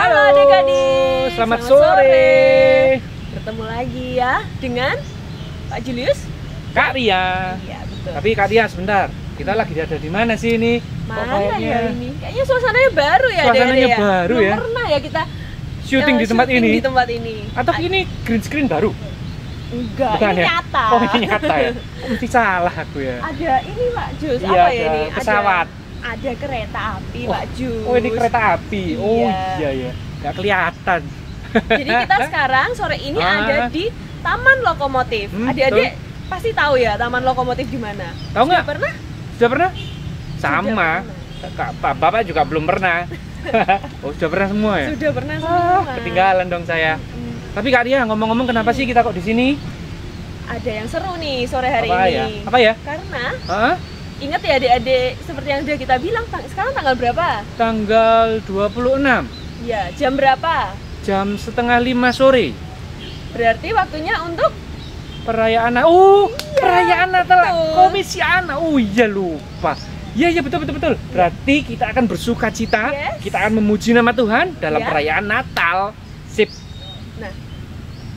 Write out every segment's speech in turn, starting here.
Halo adik-adik, selamat sore. Bertemu lagi ya dengan Pak Julius, Kak Ria. Iya betul. Tapi Kak Ria sebentar, kita lagi ada di mana sih ini? Mana ya ini? Kayaknya suasananya baru ya. Suasananya ya? baru Belum ya. pernah ya kita Syuting di tempat ini. Di tempat ini. Atau ini green screen baru? Enggak, Bukan ini ya? nyata. Oh ini nyata ya? Oh, mesti salah aku ya. Ada ini Pak Jus, Iya, apa ya ada ini? pesawat. Ada kereta api Pak Jus. Oh ini kereta api. Oh iya ya. Nggak kelihatan. Jadi kita sekarang sore ini ada di Taman Lokomotif. Adik-adik pasti tahu ya Taman Lokomotif di mana? Tahu nggak? Pernah? Sudah pernah? Sama. Sudah Kak, Bapak juga belum pernah. Oh sudah pernah semua ya? Sudah pernah semua. Ketinggalan dong saya. Tapi Kak Ria ngomong-ngomong kenapa sih kita kok di sini? Ada yang seru nih sore hari Apa ini. ya? Apa ya? Karena Hah? ingat ya adik-adik, seperti yang sudah kita bilang, sekarang tanggal berapa? Tanggal 26. Ya, jam berapa? Jam 4:30 sore. Berarti waktunya untuk Perayaan perayaan Natal Komisi Anak. Oh iya lupa. Iya betul. Berarti kita akan bersuka cita, kita akan memuji nama Tuhan dalam perayaan Natal. Sip. Nah,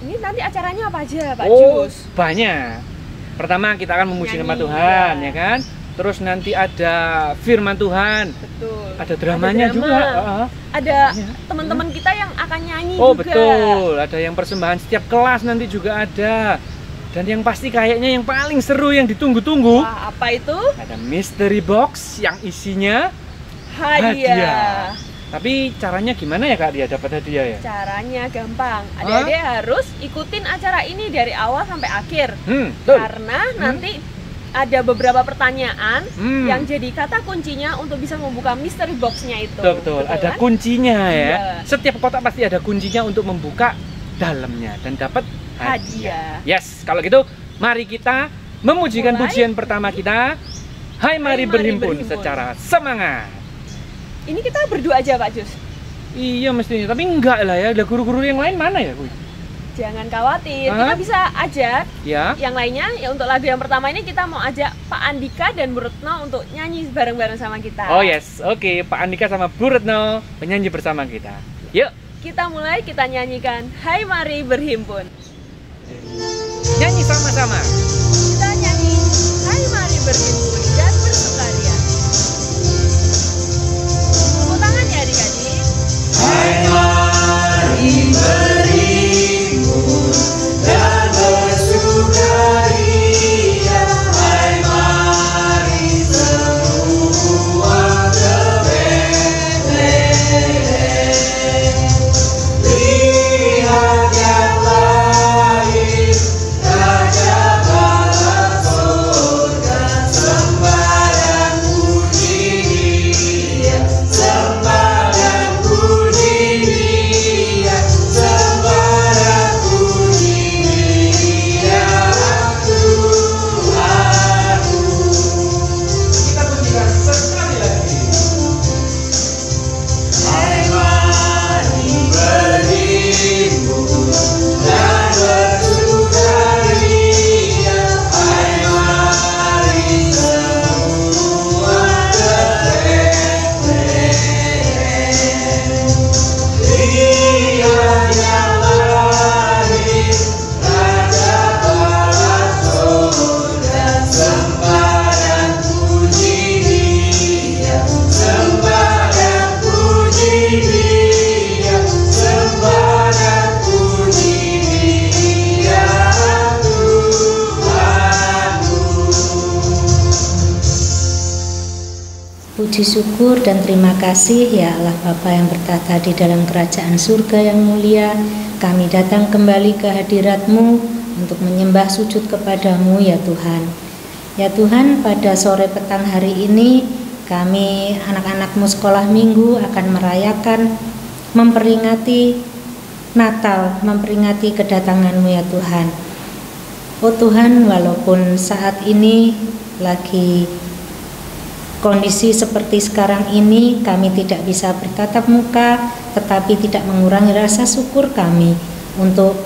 ini nanti acaranya apa aja, Pak Oh, Jus? banyak. Pertama kita akan memuji nama Tuhan, ya kan? Terus nanti ada firman Tuhan. Betul. Ada dramanya juga. Ada teman-teman kita yang akan nyanyi juga. Oh juga. betul. Ada yang persembahan setiap kelas nanti juga ada. Dan yang pasti kayaknya yang paling seru yang ditunggu-tunggu. Wah, apa itu? Ada mystery box yang isinya hadiah. Tapi caranya gimana ya Kak dia dapat hadiah ya? Caranya gampang. Adik-adik harus ikutin acara ini dari awal sampai akhir. Karena nanti ada beberapa pertanyaan yang jadi kata kuncinya untuk bisa membuka mystery box-nya itu. Betul. Ada kan? kuncinya ya. Iya. Setiap kotak pasti ada kuncinya untuk membuka dalamnya dan dapat hadiah. Yes, kalau gitu mari kita memujikan pujian pertama kita. Hai mari berhimpun secara semangat. Ini kita berdua aja Pak Jus. Iya mestinya, tapi enggak lah ya. Ada guru-guru yang lain mana ya? Jangan khawatir, kita bisa ajak yang lainnya. Ya untuk lagu yang pertama ini kita mau ajak Pak Andika dan Bu Retno untuk nyanyi bareng-bareng sama kita. Oh yes, oke. Pak Andika sama Bu Retno menyanyi bersama kita. Yuk. Kita mulai, kita nyanyikan Hai Mari Berhimpun. Nyanyi sama-sama. Kita nyanyi Hai Mari Berhimpun dan bersukaria. Tepuk tangan ya adik-adik. Hai mari berhimpun dan bersukaria. Hai mari semua ke Betlehem. Lihat yang lahir Raja Bala surga. Sembah dan puji Dia, sembah dan puji Dia, sembah dan puji Dia Tuhanku. Kita pujikan sekali lagi. Hai mari berhimpun dan bersukaria. Hai mari semua ke Betlehem. Lihat yang lahir Raja Bala surga. Sembah dan puji Dia, sembah dan puji Dia, sembah dan puji Dia Tuhanku. Puji syukur dan terima kasih ya Allah Bapa yang bertata di dalam kerajaan surga yang mulia. Kami datang kembali ke hadirat-Mu untuk menyembah sujud kepadamu ya Tuhan. Ya Tuhan, pada sore petang hari ini kami anak-anak-Mu sekolah minggu akan merayakan, memperingati Natal, memperingati kedatangan-Mu ya Tuhan. Oh Tuhan, walaupun saat ini lagi kondisi seperti sekarang ini, kami tidak bisa bertatap muka, tetapi tidak mengurangi rasa syukur kami untuk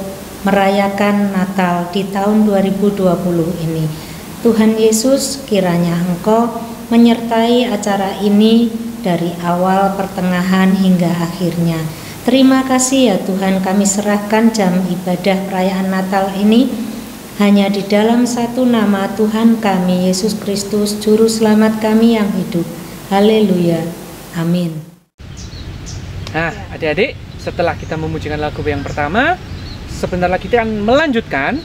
merayakan Natal di tahun 2020 ini. Tuhan Yesus, kiranya Engkau menyertai acara ini dari awal, pertengahan hingga akhirnya. Terima kasih ya Tuhan, kami serahkan jam ibadah perayaan Natal ini hanya di dalam satu nama Tuhan kami, Yesus Kristus, Juru Selamat kami yang hidup. Haleluya. Amin. Nah, adik-adik, setelah kita memujikan lagu yang pertama, sebentar lagi kita akan melanjutkan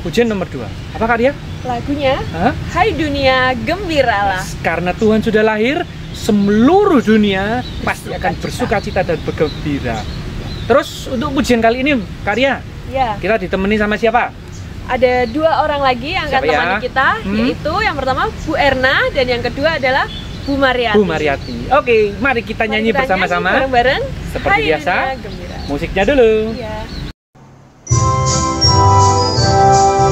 pujian nomor 2. Apa Kak Dia? Lagunya, Hai Dunia Gembiralah. Karena Tuhan sudah lahir, seluruh dunia pasti akan bersuka cita dan bergembira. Terus untuk pujian kali ini, Kak Dia, kita ditemani sama siapa? Ada 2 orang lagi yang akan temani kita, yaitu yang pertama Bu Erna dan yang kedua adalah Bu Mariati. Bu Mariati. Oke, mari kita nyanyi bersama-sama. Bareng-bareng. Seperti biasa. Musiknya dulu. Iya. Terima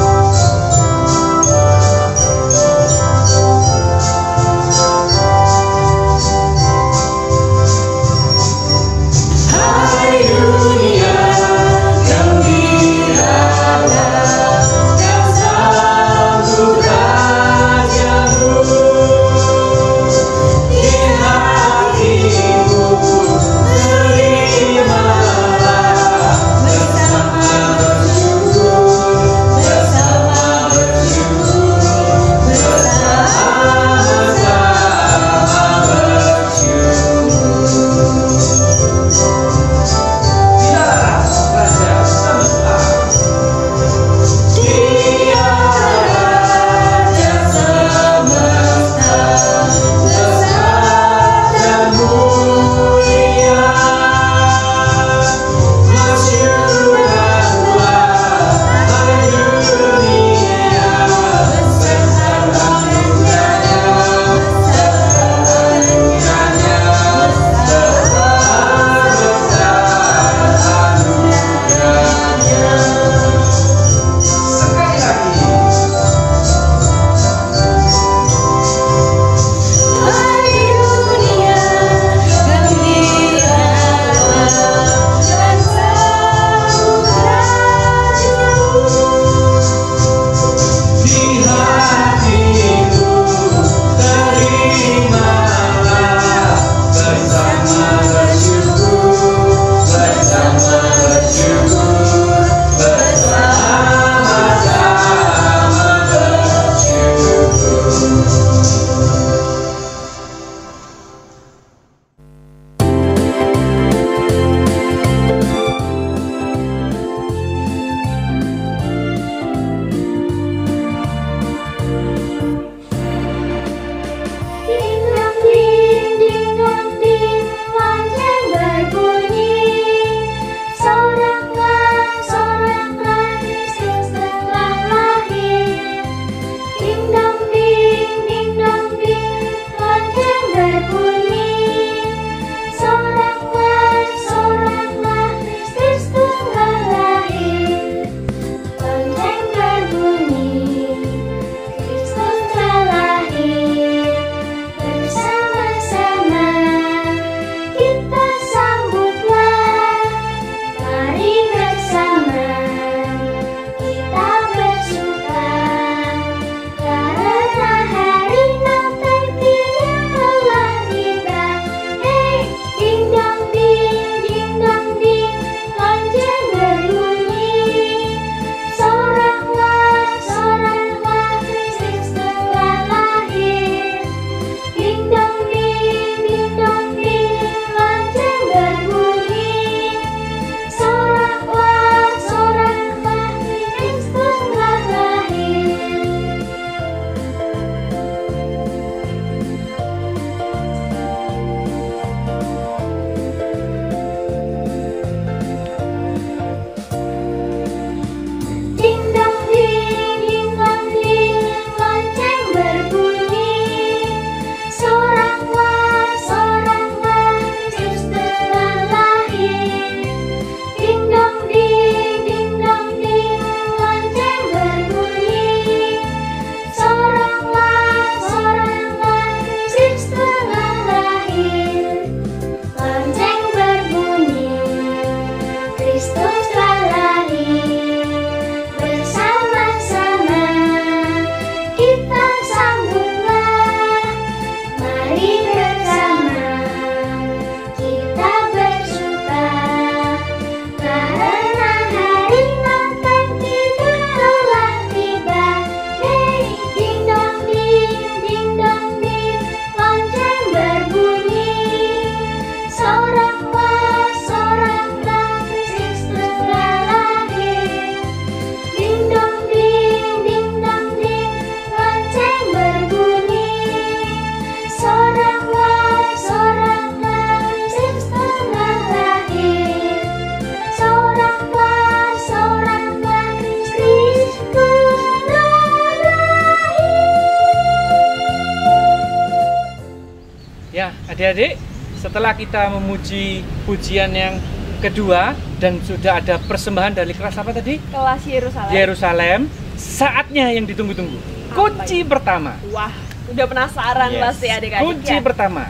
Adik-adik, setelah kita memuji pujian yang kedua dan sudah ada persembahan dari kelas apa tadi? Kelas Yerusalem. Yerusalem, saatnya yang ditunggu-tunggu. Kunci pertama. Wah, udah penasaran pasti adik-adik. Kunci pertama.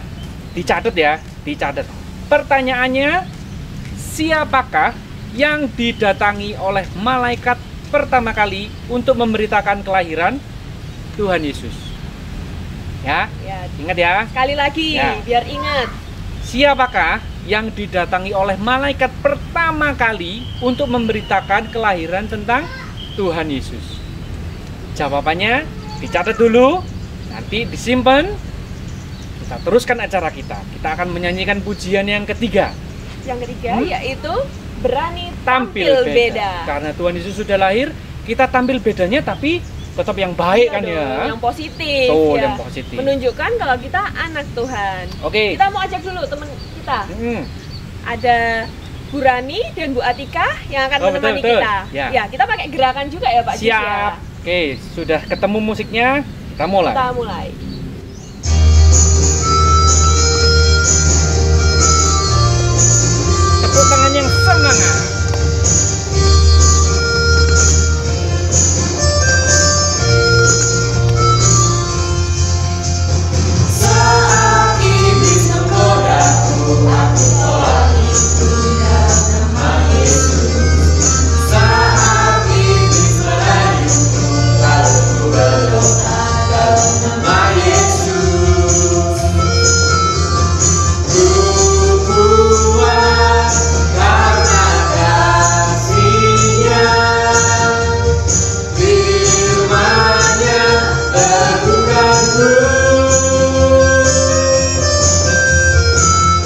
Dicatat ya, dicatat. Pertanyaannya, siapakah yang didatangi oleh malaikat pertama kali untuk memberitakan kelahiran Tuhan Yesus? Ya, ingat ya. Sekali lagi, biar ingat. Siapakah yang didatangi oleh malaikat pertama kali untuk memberitakan kelahiran tentang Tuhan Yesus? Jawabannya dicatat dulu, nanti disimpan. Kita teruskan acara kita. Kita akan menyanyikan pujian yang ketiga. Yang ketiga yaitu berani tampil beda. Karena Tuhan Yesus sudah lahir, kita tampil bedanya tapi tetap yang baik kan ya. Yang positif. Tuh, yang positif. Menunjukkan kalau kita anak Tuhan. Oke. Kita mau ajak dulu teman kita. Ada Bu Rani dan Bu Atika yang akan menemani kita. Ya, kita pakai gerakan juga ya Pak Jus. Siap. Oke, sudah ketemu musiknya, kita mulai. Kita mulai. Tepuk tangan yang semangat. Saat iblis menggodaku, aku tolak itu dalam nama Yesus. Saat iblis merayuku, lalu ku berdoa dalam nama Yesus. Ku kuat karena kasih-Nya, firman-Nya teguhkanku.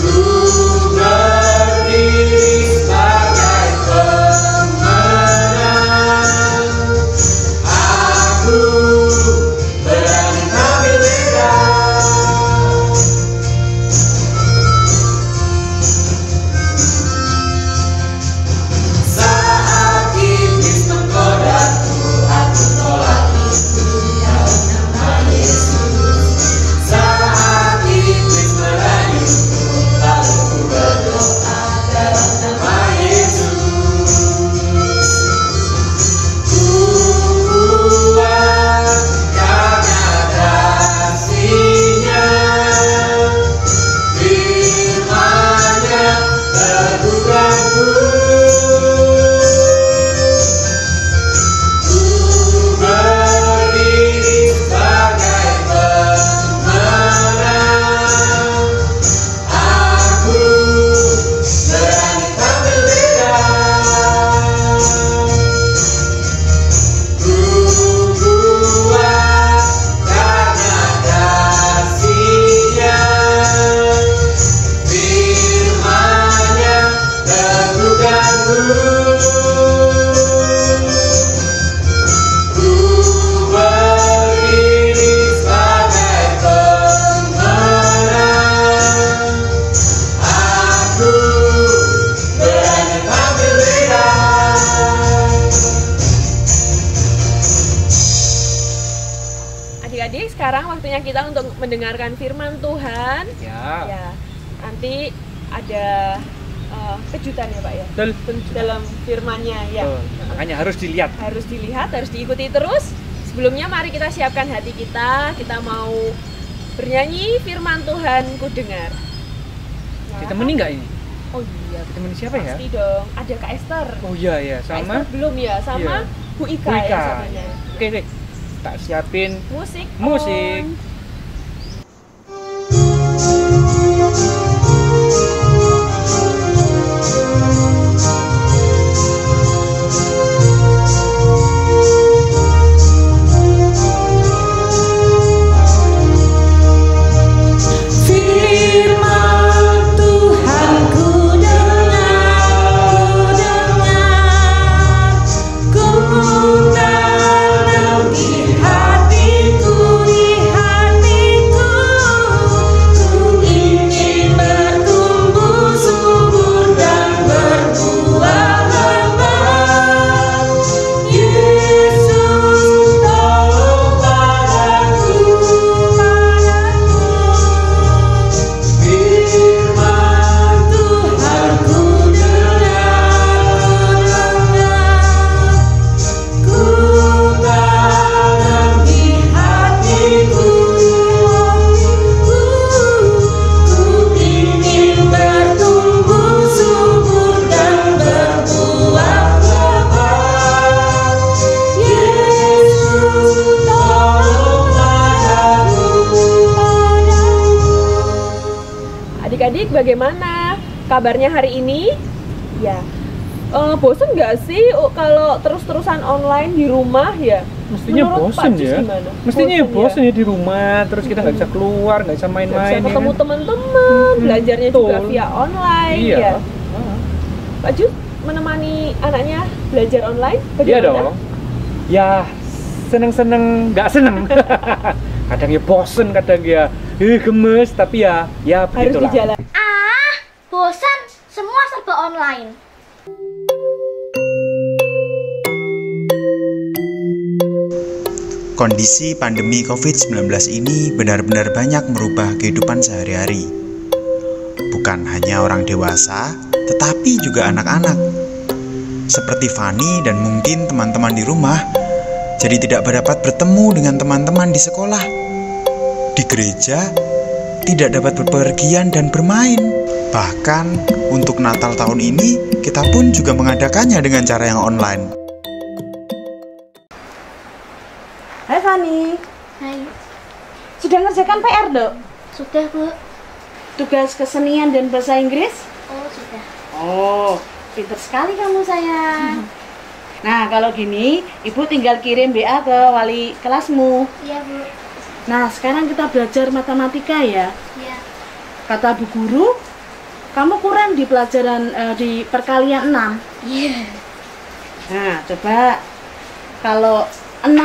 Ku berdiri sebagai pemenang. Aku berani tampil beda. Saat iblis menggodaku, aku tolak itu dalam nama Yesus. Saat iblis merayuku, lalu ku berdoa dalam nama Yesus. Ku kuat karena kasih-Nya, firman-Nya teguhkanku. Ku berdiri sebagai pemenang. Aku berani tampil beda. Ku kuat karena kasih-Nya, firman-Nya teguhkanku. Ku berdiri sebagai pemenang. Aku berani tampil beda. Adik-adik, sekarang waktunya kita untuk mendengarkan firman Tuhan. Ya. Nanti ada kejutan ya Pak ya. Dalam firman-Nya ya. Makanya harus dilihat. Harus dilihat, harus diikuti terus. Sebelumnya mari kita siapkan hati kita. Kita mau bernyanyi firman Tuhan ku dengar. Ditemani nggak ini? Oh iya, Ditemani siapa ya? pasti dong. Ada Kak Esther. Oh iya ya, Kak sama Esther belum ya, sama Bu Ika, Bu Ika. ya satunya. Oke deh, tak siapin Musik. musik. on. Firman Tuhan ku dengar, ku tanam di hatiku, di hati bagaimana kabarnya hari ini? Ya, bosen nggak sih kalau terus-terusan online di rumah ya? Mestinya bosen ya. Mestinya bosen ya di rumah, terus kita nggak bisa keluar, nggak bisa main-main. Bisa ketemu teman-teman, belajarnya juga via online ya. Pak Jus menemani anaknya belajar online? Bagaimana? Iya dong. Ya, seneng-seneng, nggak seneng. Kadang ya bosen, kadang ya gemes, tapi ya begitulah. Harus dijalan. Bosan, semua serba online. Kondisi pandemi COVID-19 ini benar-benar banyak merubah kehidupan sehari-hari. Bukan hanya orang dewasa, tetapi juga anak-anak. Seperti Fani dan mungkin teman-teman di rumah, jadi tidak dapat bertemu dengan teman-teman di sekolah. Di gereja, tidak dapat bepergian dan bermain. Bahkan untuk Natal tahun ini, kita pun juga mengadakannya dengan cara yang online. Hai Fani. Hai. Sudah ngerjakan PR, Dok? Sudah, Bu. Tugas kesenian dan bahasa Inggris? Oh, sudah. Oh, pinter sekali kamu sayang. Nah, kalau gini, Ibu tinggal kirim BA ke wali kelasmu. Iya, Bu. Nah, sekarang kita belajar matematika ya. Iya. Kata Bu Guru, kamu kurang di pelajaran di perkalian 6. Iya. Nah, coba kalau 6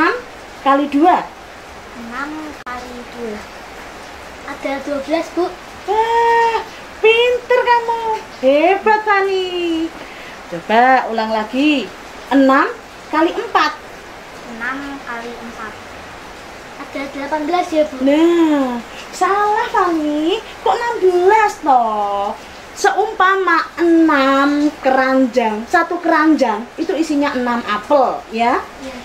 kali 2. 6 kali 2. Ada 12, Bu. Pinter kamu. Hebat, Fani. Coba ulang lagi. 6 kali 4. 6 kali 4. Ada 18 ya, Bu. Nah, salah Fani. Kok 16 toh? Seumpama 6 keranjang, satu keranjang itu isinya 6 apel ya. Iya.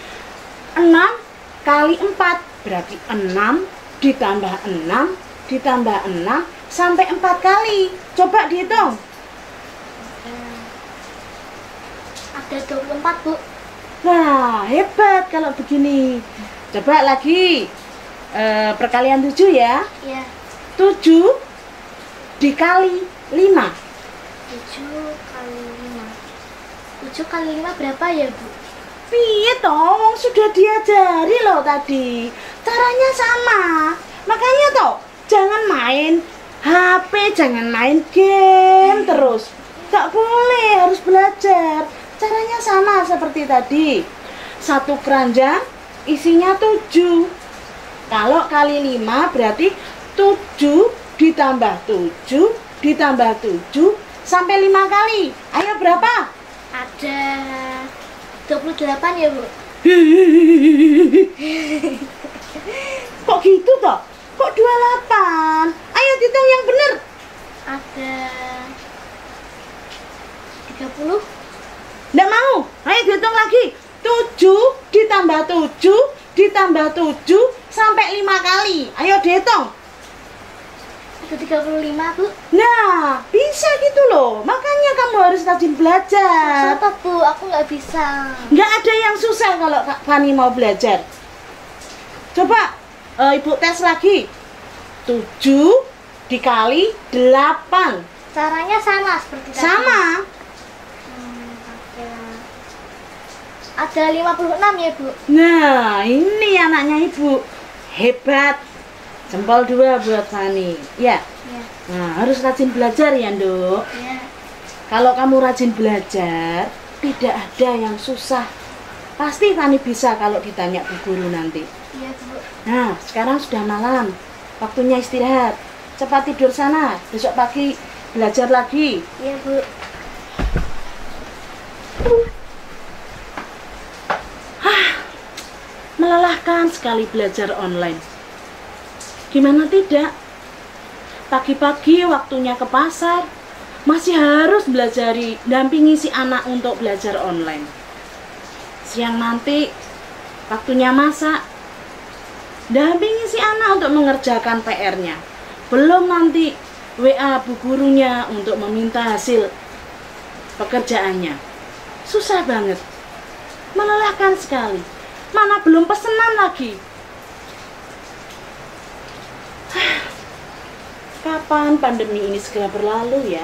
6 kali 4 berarti 6 ditambah 6 ditambah 6 sampai 4 kali. Coba dihitung. Ada 24, Bu. Nah, hebat kalau begini. Coba lagi perkalian 7 ya. Iya. 7 dikali 5. 7 kali 5. 7 kali 5 berapa ya, Bu? Piye toh, sudah diajari loh tadi. Caranya sama. Makanya toh, jangan main HP, jangan main game terus. Gak boleh, harus belajar. Caranya sama seperti tadi. Satu keranjang isinya 7. Kalau kali 5 berarti 7 ditambah 7 ditambah 7 sampai 5 kali. Ayo berapa? Ada 28 ya, Bu. Kok gitu toh? Kok 28? Ayo hitung yang benar. Ada 30. Nggak mau. Ayo dihitung lagi. 7 ditambah 7 ditambah 7 sampai 5 kali. Ayo dihitung. Ada 35, Bu. Nah, bisa gitu loh. Makanya kamu harus rajin belajar. Susah, Bu. Aku nggak bisa. Nggak ada yang susah kalau Kak Fani mau belajar. Coba Ibu tes lagi. 7 dikali 8. Caranya sama seperti tadi. Sama. Ada 56 ya, Bu. Nah, ini anaknya Ibu. Hebat. Jempol 2 buat Fani. Ya. Iya. Nah, harus rajin belajar ya, Nduk. Iya. Kalau kamu rajin belajar, tidak ada yang susah. Pasti Fani bisa kalau ditanya Bu Guru nanti. Iya, Bu. Nah, sekarang sudah malam. Waktunya istirahat. Cepat tidur sana. Besok pagi belajar lagi. Iya, Bu. Melelahkan sekali belajar online. Gimana tidak? Pagi-pagi waktunya ke pasar, masih harus dampingi si anak untuk belajar online. Siang nanti waktunya masak, dampingi si anak untuk mengerjakan PR-nya. Belum nanti WA Bu Gurunya untuk meminta hasil pekerjaannya. Susah banget. Melelahkan sekali. Mana belum pesenan lagi. kapan pandemi ini segera berlalu ya.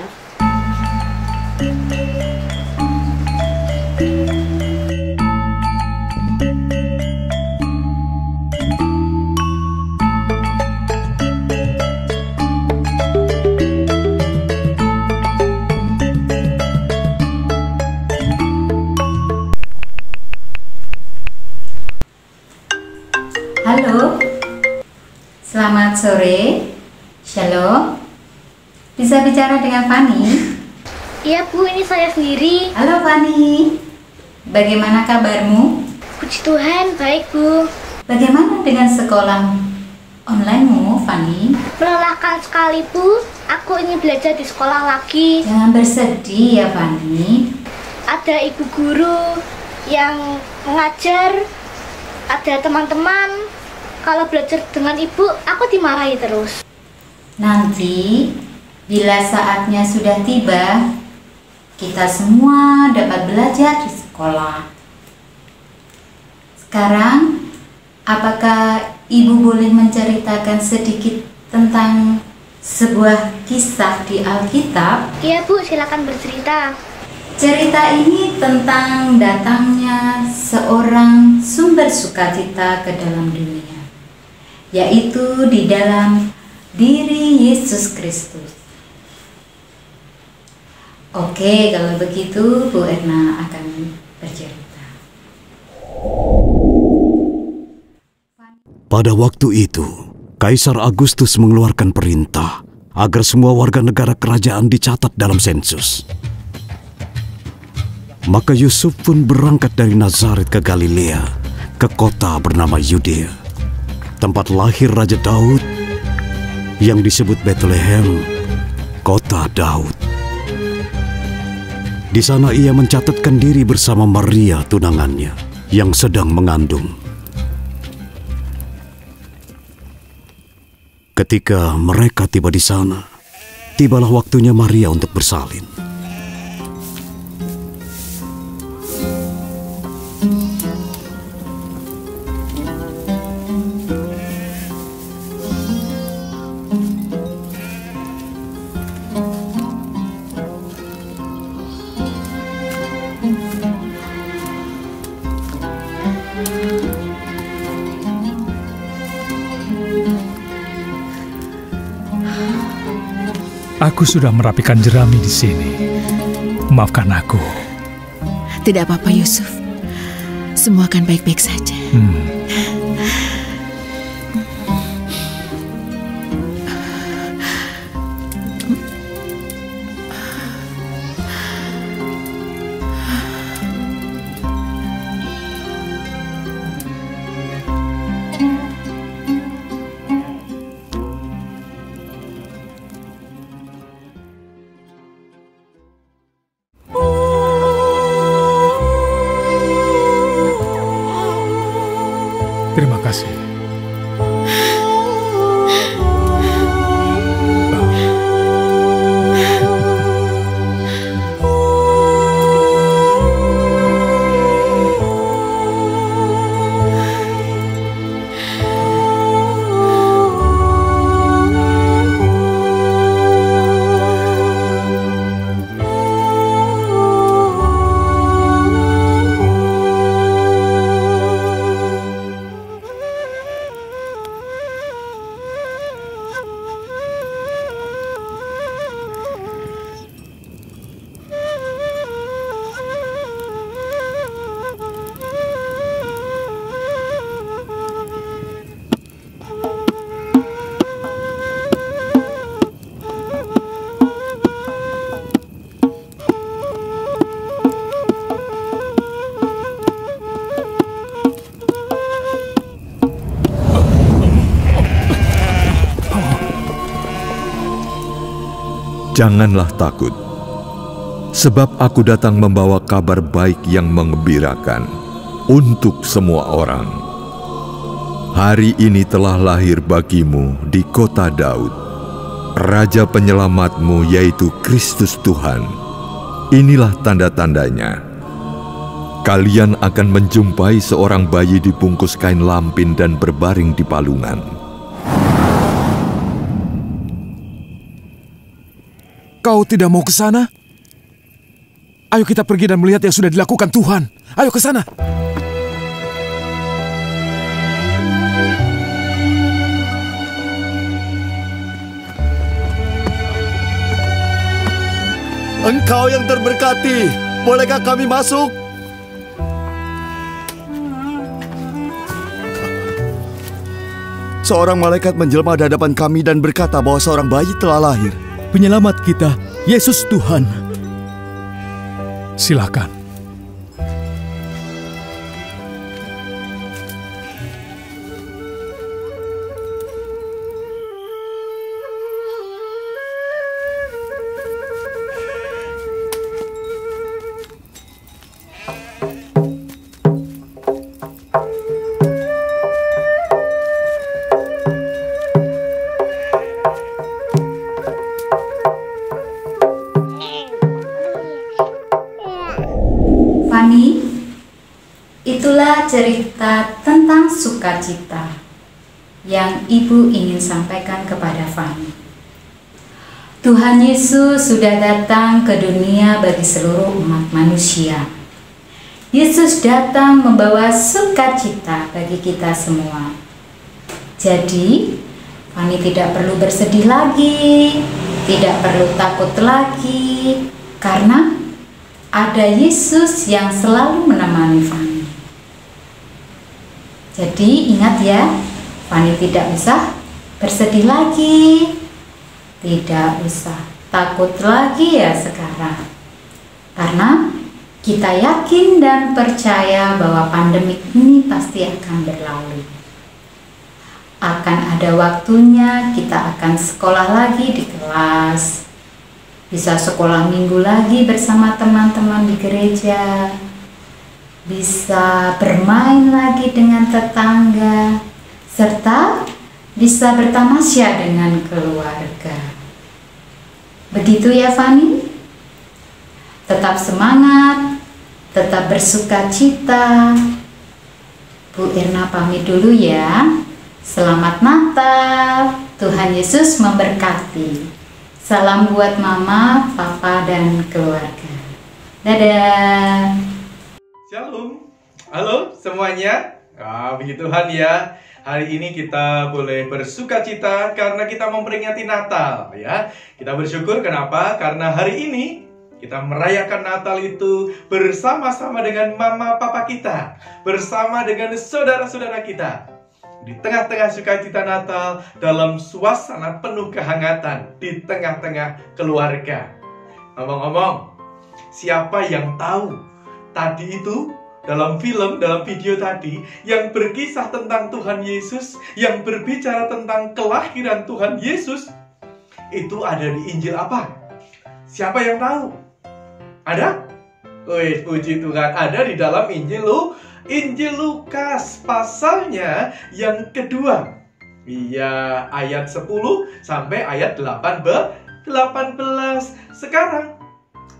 Halo, selamat sore. Shalom. Bisa bicara dengan Fani? Iya Bu, ini saya sendiri. Halo Fani, bagaimana kabarmu? Puji Tuhan, baik Bu. Bagaimana dengan sekolah online-mu, Fani? Melelahkan sekali Bu, aku ingin belajar di sekolah lagi. Jangan bersedih ya Fani. Ada ibu guru yang mengajar, ada teman-teman. Kalau belajar dengan ibu, aku dimarahi terus. Nanti, bila saatnya sudah tiba, kita semua dapat belajar di sekolah. Sekarang, apakah ibu boleh menceritakan sedikit tentang sebuah kisah di Alkitab? Iya Bu, silakan bercerita. Cerita ini tentang datangnya seorang sumber sukacita ke dalam dunia, yaitu di dalam diri Yesus Kristus. Oke, kalau begitu Bu Erna akan bercerita. Pada waktu itu, Kaisar Agustus mengeluarkan perintah agar semua warga negara kerajaan dicatat dalam sensus. Maka Yusuf pun berangkat dari Nazaret ke Galilea, ke kota bernama Yudea, tempat lahir Raja Daud yang disebut Bethlehem, kota Daud. Di sana ia mencatatkan diri bersama Maria tunangannya yang sedang mengandung. Ketika mereka tiba di sana, tibalah waktunya Maria untuk bersalin. Aku sudah merapikan jerami di sini. Maafkan aku. Tidak apa-apa, Yusuf. Semua akan baik-baik saja. Terima kasih. Janganlah takut, sebab aku datang membawa kabar baik yang menggembirakan untuk semua orang. Hari ini telah lahir bagimu di kota Daud, Raja penyelamatmu, yaitu Kristus Tuhan. Inilah tanda-tandanya. Kalian akan menjumpai seorang bayi dibungkus kain lampin dan berbaring di palungan. kau tidak mau ke sana? Ayo kita pergi dan melihat yang sudah dilakukan Tuhan. Ayo ke sana. Engkau yang terberkati, bolehkah kami masuk? Seorang malaikat menjelma di hadapan kami dan berkata bahwa seorang bayi telah lahir. Penyelamat kita, Yesus Tuhan. Silakan. Itulah cerita tentang sukacita yang Ibu ingin sampaikan kepada Fani. Tuhan Yesus sudah datang ke dunia bagi seluruh umat manusia. Yesus datang membawa sukacita bagi kita semua. Jadi, Fani tidak perlu bersedih lagi, tidak perlu takut lagi, karena ada Yesus yang selalu menemani Fani. Jadi ingat ya, Fani tidak usah bersedih lagi, tidak usah takut lagi ya sekarang. Karena kita yakin dan percaya bahwa pandemik ini pasti akan berlalu. Akan ada waktunya kita akan sekolah lagi di kelas, bisa sekolah minggu lagi bersama teman-teman di gereja, bisa bermain lagi dengan tetangga, serta bisa bertamasya dengan keluarga. Begitu ya Fani? Tetap semangat, tetap bersuka cita. Bu Irna pamit dulu ya. Selamat Natal, Tuhan Yesus memberkati. Salam buat Mama, Papa, dan keluarga. Dadah. Shalom, halo semuanya. Puji Tuhan ya. Hari ini kita boleh bersuka cita karena kita memperingati Natal ya. Kita bersyukur kenapa? Karena hari ini kita merayakan Natal itu bersama-sama dengan mama papa kita, bersama dengan saudara-saudara kita. Di tengah-tengah sukacita Natal, dalam suasana penuh kehangatan, di tengah-tengah keluarga. Ngomong-ngomong, siapa yang tahu tadi itu dalam film, dalam video tadi yang berkisah tentang Tuhan Yesus, yang berbicara tentang kelahiran Tuhan Yesus, itu ada di Injil apa? Siapa yang tahu? Ada? Wih, puji Tuhan, ada di dalam Injil Lukas, pasalnya yang kedua. Iya, ayat 10 sampai ayat 18. Sekarang,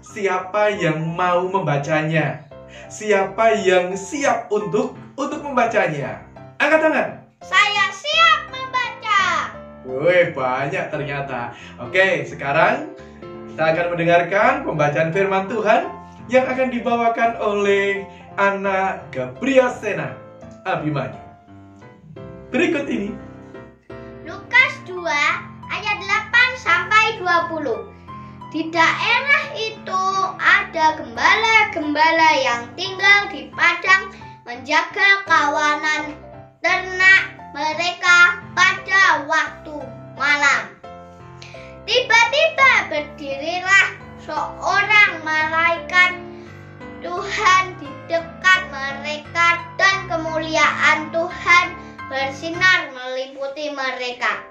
siapa yang mau membacanya? Siapa yang siap untuk membacanya? Angkat tangan. Saya siap membaca. Wih, banyak ternyata. Oke, sekarang kita akan mendengarkan pembacaan firman Tuhan yang akan dibawakan oleh Ana Gabria Sena Abimanyu. Berikut ini. Lukas 2 ayat 8 sampai 20. Di daerah itu ada gembala-gembala yang tinggal di padang menjaga kawanan ternak mereka pada waktu malam. Tiba-tiba berdirilah seorang malaikat Tuhan di dekat mereka dan kemuliaan Tuhan bersinar meliputi mereka.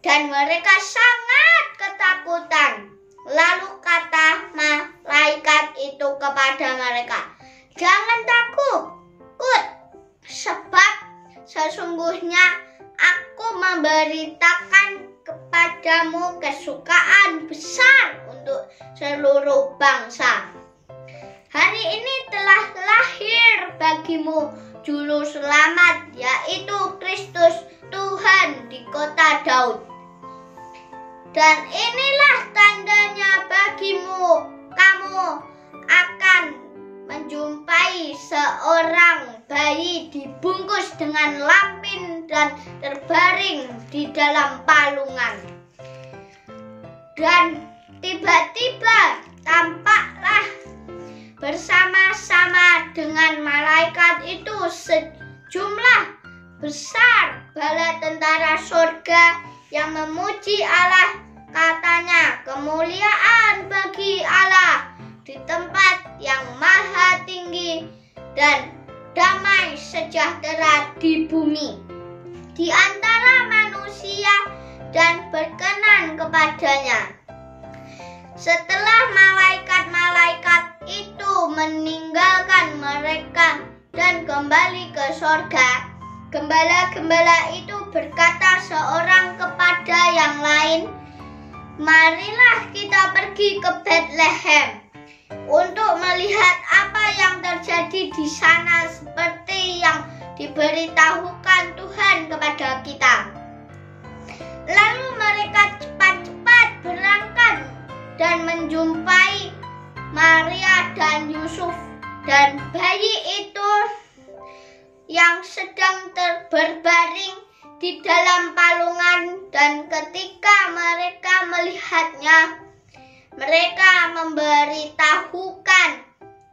Dan mereka sangat ketakutan. Lalu kata malaikat itu kepada mereka, "Jangan takut, sebab sesungguhnya aku memberitakan kepadamu kesukaan besar untuk seluruh bangsa. Hari ini telah lahir bagimu juru selamat, yaitu Kristus Tuhan di kota Daud. Dan inilah tandanya bagimu, kamu akan menjumpai seorang bayi dibungkus dengan lampin dan terbaring di dalam palungan. Dan tiba-tiba tampaklah bersama-sama dengan malaikat itu sejumlah besar bala tentara surga yang memuji Allah. Katanya, kemuliaan bagi Allah di tempat yang maha tinggi dan damai sejahtera di bumi di antara manusia dan berkenan kepadanya. Setelah malaikat-malaikat itu meninggalkan mereka dan kembali ke sorga, gembala-gembala itu berkata seorang kepada yang lain, marilah kita pergi ke Bethlehem untuk melihat apa yang terjadi di sana seperti yang diberitahukan Tuhan kepada kita. Lalu mereka cepat-cepat berangkat dan menjumpai Maria dan Yusuf dan bayi itu yang sedang berbaring di dalam palungan, dan ketika mereka melihatnya, mereka memberitahukan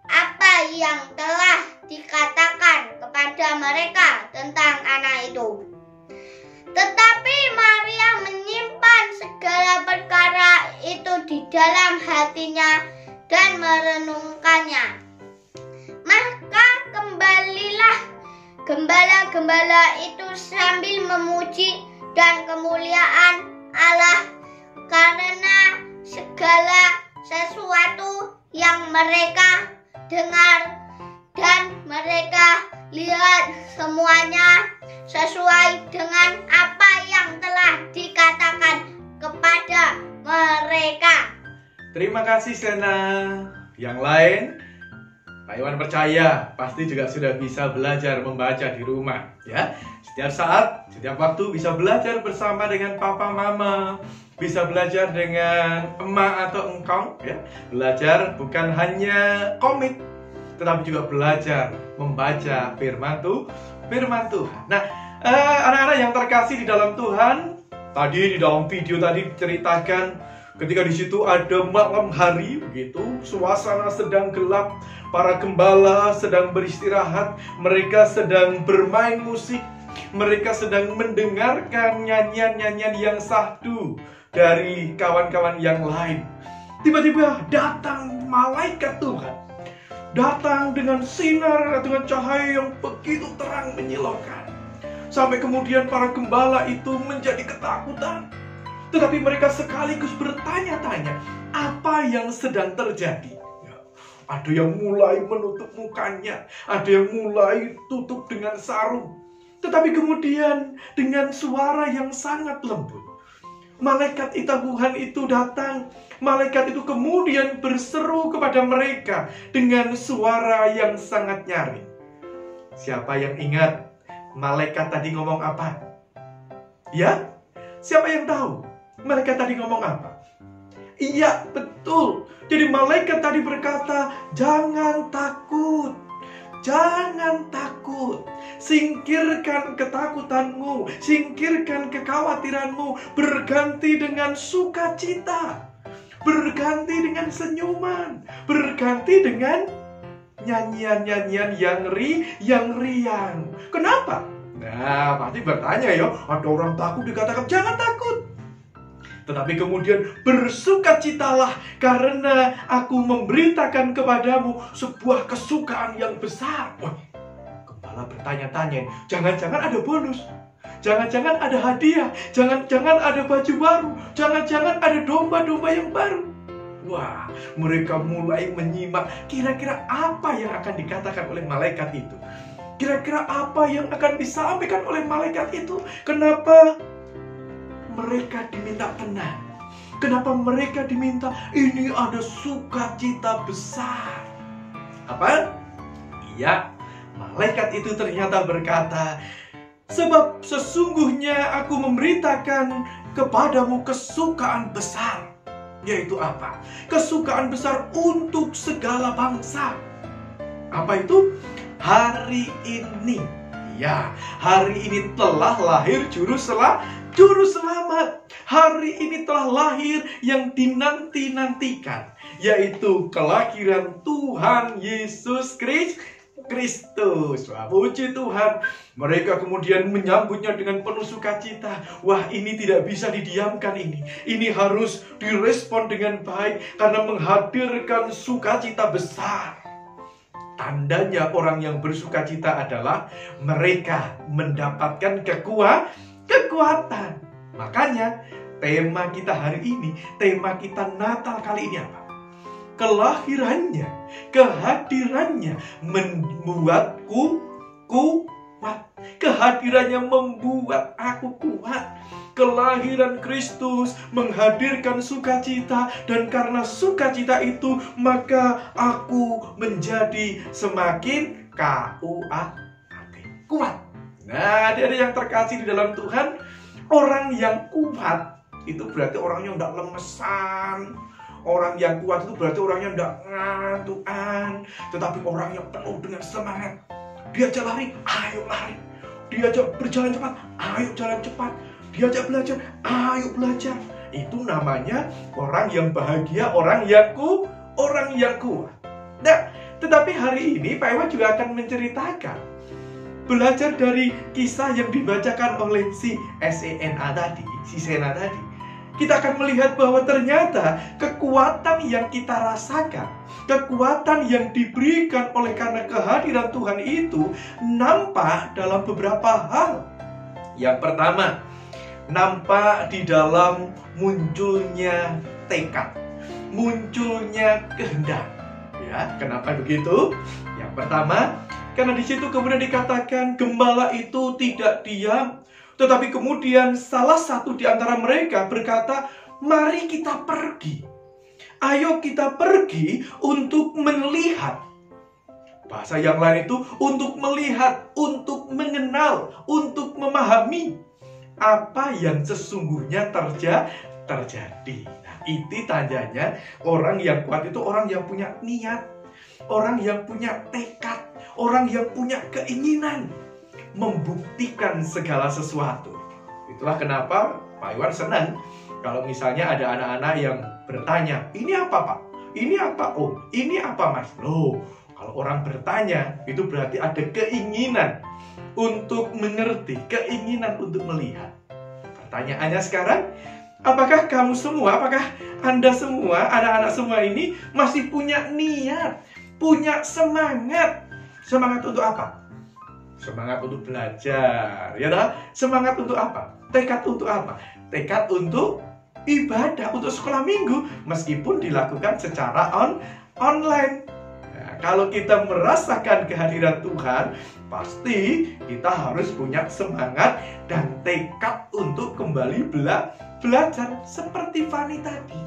apa yang telah dikatakan kepada mereka tentang anak itu. Tetapi Maria menyimpan segala perkara itu di dalam hatinya dan merenungkannya. Maka kembalilah gembala-gembala itu sambil memuji dan kemuliaan Allah karena segala sesuatu yang mereka dengar dan mereka lihat semuanya sesuai dengan apa yang telah dikatakan kepada mereka. Terima kasih Sena. Yang lain, Pak Iwan percaya pasti juga sudah bisa belajar membaca di rumah, ya. Setiap saat, setiap waktu bisa belajar bersama dengan papa mama, bisa belajar dengan emak atau engkong, ya. Belajar bukan hanya komik, tetapi juga belajar membaca firman Tuhan. Nah, anak-anak yang terkasih di dalam Tuhan, tadi di dalam video tadi ceritakan ketika di situ ada malam hari, begitu, suasana sedang gelap, para gembala sedang beristirahat, mereka sedang bermain musik, mereka sedang mendengarkan nyanyian-nyanyian yang sahdu dari kawan-kawan yang lain. Tiba-tiba datang malaikat Tuhan, datang dengan sinar, dengan cahaya yang begitu terang menyilaukan, sampai kemudian para gembala itu menjadi ketakutan. Tetapi mereka sekaligus bertanya-tanya apa yang sedang terjadi. Ada yang mulai menutup mukanya, ada yang mulai tutup dengan sarung. Tetapi kemudian dengan suara yang sangat lembut, malaikat Tuhan itu datang. Malaikat itu kemudian berseru kepada mereka dengan suara yang sangat nyaring. Siapa yang ingat malaikat tadi ngomong apa? Ya? Siapa yang tahu malaikat tadi ngomong apa? Iya, betul. Jadi malaikat tadi berkata, jangan takut. Jangan takut. Singkirkan ketakutanmu, singkirkan kekhawatiranmu, berganti dengan sukacita, berganti dengan senyuman, berganti dengan nyanyian-nyanyian yang riang. Kenapa? Nah, pasti bertanya ya, ada orang takut dikatakan jangan takut. Tetapi kemudian bersukacitalah karena aku memberitakan kepadamu sebuah kesukaan yang besar. Wah, gembala bertanya-tanya, jangan-jangan ada bonus, jangan-jangan ada hadiah, jangan-jangan ada baju baru, jangan-jangan ada domba-domba yang baru. Wah, mereka mulai menyimak kira-kira apa yang akan dikatakan oleh malaikat itu. Kira-kira apa yang akan disampaikan oleh malaikat itu. Kenapa mereka diminta tenang? Kenapa mereka diminta ini ada sukacita besar? Apa? Iya, malaikat itu ternyata berkata, sebab sesungguhnya aku memberitakan kepadamu kesukaan besar. Yaitu apa? Kesukaan besar untuk segala bangsa. Apa itu? Hari ini. Ya, hari ini telah lahir juru selamat. Hari ini telah lahir yang dinanti-nantikan, yaitu kelahiran Tuhan Yesus Kristus. Wah, puji Tuhan. Mereka kemudian menyambutnya dengan penuh sukacita. Wah, ini tidak bisa didiamkan ini. Ini harus direspon dengan baik karena menghadirkan sukacita besar. Tandanya orang yang bersukacita adalah mereka mendapatkan kekuatan. Makanya tema kita hari ini, tema kita Natal kali ini apa? Kehadirannya membuatku kuat. Kehadirannya membuat aku kuat. Kelahiran Kristus menghadirkan sukacita, dan karena sukacita itu maka aku menjadi semakin kuat. Nah, ada yang terkasih di dalam Tuhan, orang yang kuat itu berarti orangnya tidak lemesan. Orang yang kuat itu berarti orangnya tidak ngantukan, tetapi orang yang penuh dengan semangat. Diajak lari, ayo lari. Diajak berjalan cepat, ayo jalan cepat. Diajak belajar, ayo belajar. Itu namanya orang yang bahagia, orang yang kuat. Nah, tetapi hari ini Pak Iwan juga akan menceritakan, belajar dari kisah yang dibacakan oleh si Sena tadi. Kita akan melihat bahwa ternyata kekuatan yang kita rasakan, kekuatan yang diberikan oleh karena kehadiran Tuhan itu nampak dalam beberapa hal. Yang pertama, nampak di dalam munculnya tekad, munculnya kehendak. Ya, kenapa begitu? Yang pertama, karena di situ kemudian dikatakan gembala itu tidak diam, tetapi kemudian salah satu di antara mereka berkata, mari kita pergi. Ayo kita pergi untuk melihat. Bahasa yang lain itu untuk melihat, untuk mengenal, untuk memahami apa yang sesungguhnya terjadi. Nah, itu tandanya orang yang kuat itu orang yang punya niat, orang yang punya tekad, orang yang punya keinginan membuktikan segala sesuatu. Itulah kenapa Pak Iwan senang kalau misalnya ada anak-anak yang bertanya, ini apa Pak? Ini apa? Oh, ini apa Mas? Loh, kalau orang bertanya itu berarti ada keinginan untuk mengerti, keinginan untuk melihat. Pertanyaannya sekarang, apakah kamu semua, apakah Anda semua, anak-anak semua ini masih punya niat, punya semangat? Semangat untuk apa? Semangat untuk belajar, ya dah? Semangat untuk apa? Tekad untuk apa? Tekad untuk ibadah, untuk sekolah minggu, meskipun dilakukan secara online. Nah, kalau kita merasakan kehadiran Tuhan, pasti kita harus punya semangat dan tekad untuk kembali belajar seperti Fani tadi,